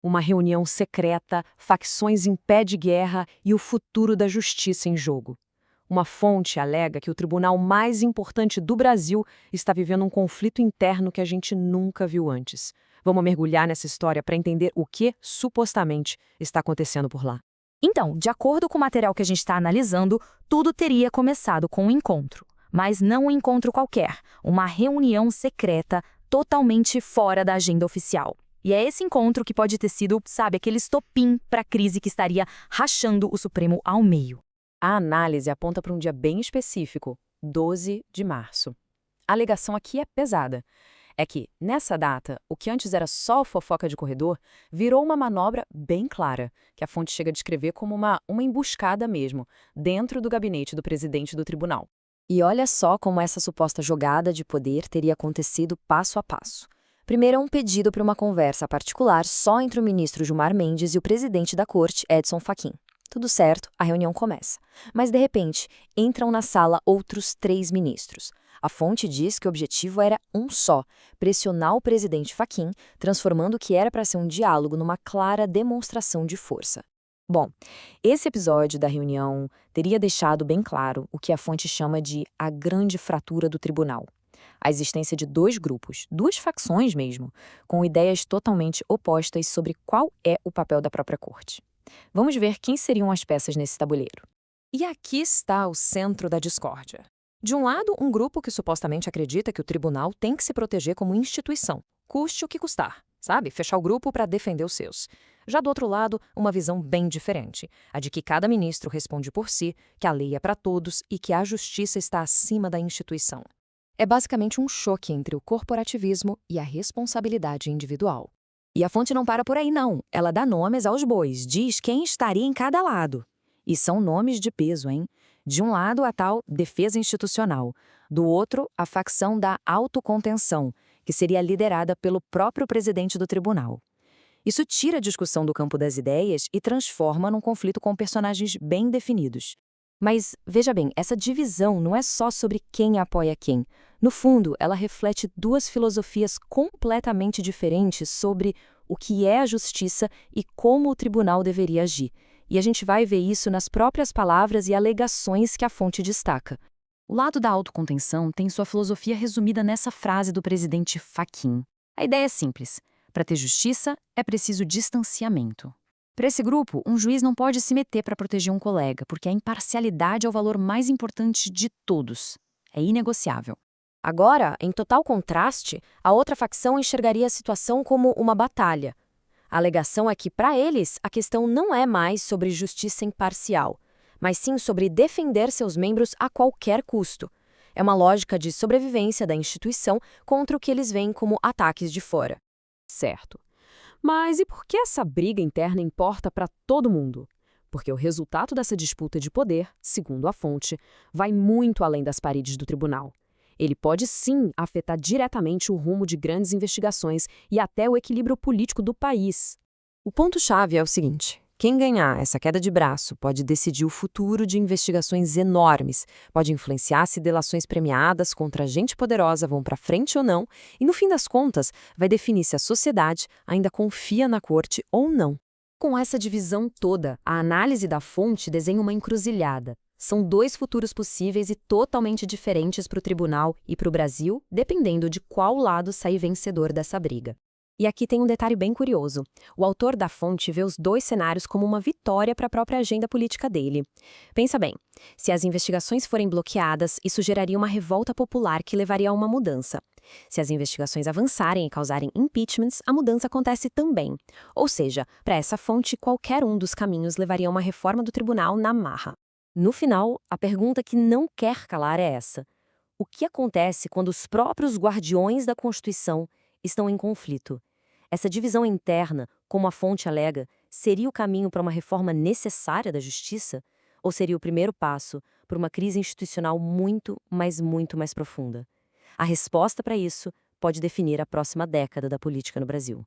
Uma reunião secreta, facções em pé de guerra e o futuro da justiça em jogo. Uma fonte alega que o tribunal mais importante do Brasil está vivendo um conflito interno que a gente nunca viu antes. Vamos mergulhar nessa história para entender o que, supostamente, está acontecendo por lá. Então, de acordo com o material que a gente está analisando, tudo teria começado com um encontro. Mas não um encontro qualquer, uma reunião secreta totalmente fora da agenda oficial. E é esse encontro que pode ter sido, sabe, aquele estopim para a crise que estaria rachando o Supremo ao meio. A análise aponta para um dia bem específico, 12 de março. A alegação aqui é pesada. É que, nessa data, o que antes era só fofoca de corredor virou uma manobra bem clara, que a fonte chega a descrever como uma emboscada mesmo, dentro do gabinete do presidente do tribunal. E olha só como essa suposta jogada de poder teria acontecido passo a passo. Primeiro, um pedido para uma conversa particular só entre o ministro Gilmar Mendes e o presidente da corte, Edson Fachin. Tudo certo, a reunião começa. Mas, de repente, entram na sala outros 3 ministros. A fonte diz que o objetivo era um só: pressionar o presidente Fachin, transformando o que era para ser um diálogo numa clara demonstração de força. Bom, esse episódio da reunião teria deixado bem claro o que a fonte chama de a grande fratura do tribunal. A existência de 2 grupos, 2 facções mesmo, com ideias totalmente opostas sobre qual é o papel da própria corte. Vamos ver quem seriam as peças nesse tabuleiro. E aqui está o centro da discórdia. De um lado, um grupo que supostamente acredita que o tribunal tem que se proteger como instituição, custe o que custar, sabe? Fechar o grupo para defender os seus. Já do outro lado, uma visão bem diferente, a de que cada ministro responde por si, que a lei é para todos e que a justiça está acima da instituição. É basicamente um choque entre o corporativismo e a responsabilidade individual. E a fonte não para por aí, não. Ela dá nomes aos bois, diz quem estaria em cada lado. E são nomes de peso, hein? De um lado, a tal defesa institucional. Do outro, a facção da autocontenção, que seria liderada pelo próprio presidente do tribunal. Isso tira a discussão do campo das ideias e transforma num conflito com personagens bem definidos. Mas, veja bem, essa divisão não é só sobre quem apoia quem. No fundo, ela reflete 2 filosofias completamente diferentes sobre o que é a justiça e como o tribunal deveria agir. E a gente vai ver isso nas próprias palavras e alegações que a fonte destaca. O lado da autocontenção tem sua filosofia resumida nessa frase do presidente Fachin. A ideia é simples: para ter justiça, é preciso distanciamento. Para esse grupo, um juiz não pode se meter para proteger um colega, porque a imparcialidade é o valor mais importante de todos. É inegociável. Agora, em total contraste, a outra facção enxergaria a situação como uma batalha. A alegação é que, para eles, a questão não é mais sobre justiça imparcial, mas sim sobre defender seus membros a qualquer custo. É uma lógica de sobrevivência da instituição contra o que eles veem como ataques de fora. Certo. Mas e por que essa briga interna importa para todo mundo? Porque o resultado dessa disputa de poder, segundo a fonte, vai muito além das paredes do tribunal. Ele pode sim afetar diretamente o rumo de grandes investigações e até o equilíbrio político do país. O ponto-chave é o seguinte: quem ganhar essa queda de braço pode decidir o futuro de investigações enormes, pode influenciar se delações premiadas contra gente poderosa vão para frente ou não, e no fim das contas vai definir se a sociedade ainda confia na corte ou não. Com essa divisão toda, a análise da fonte desenha uma encruzilhada. São 2 futuros possíveis e totalmente diferentes para o tribunal e para o Brasil, dependendo de qual lado sair vencedor dessa briga. E aqui tem um detalhe bem curioso. O autor da fonte vê os 2 cenários como uma vitória para a própria agenda política dele. Pensa bem, se as investigações forem bloqueadas, isso geraria uma revolta popular que levaria a uma mudança. Se as investigações avançarem e causarem impeachments, a mudança acontece também. Ou seja, para essa fonte, qualquer um dos caminhos levaria a uma reforma do tribunal na marra. No final, a pergunta que não quer calar é essa: o que acontece quando os próprios guardiões da Constituição estão em conflito? Essa divisão interna, como a fonte alega, seria o caminho para uma reforma necessária da justiça? Ou seria o primeiro passo para uma crise institucional muito mais profunda? A resposta para isso pode definir a próxima década da política no Brasil.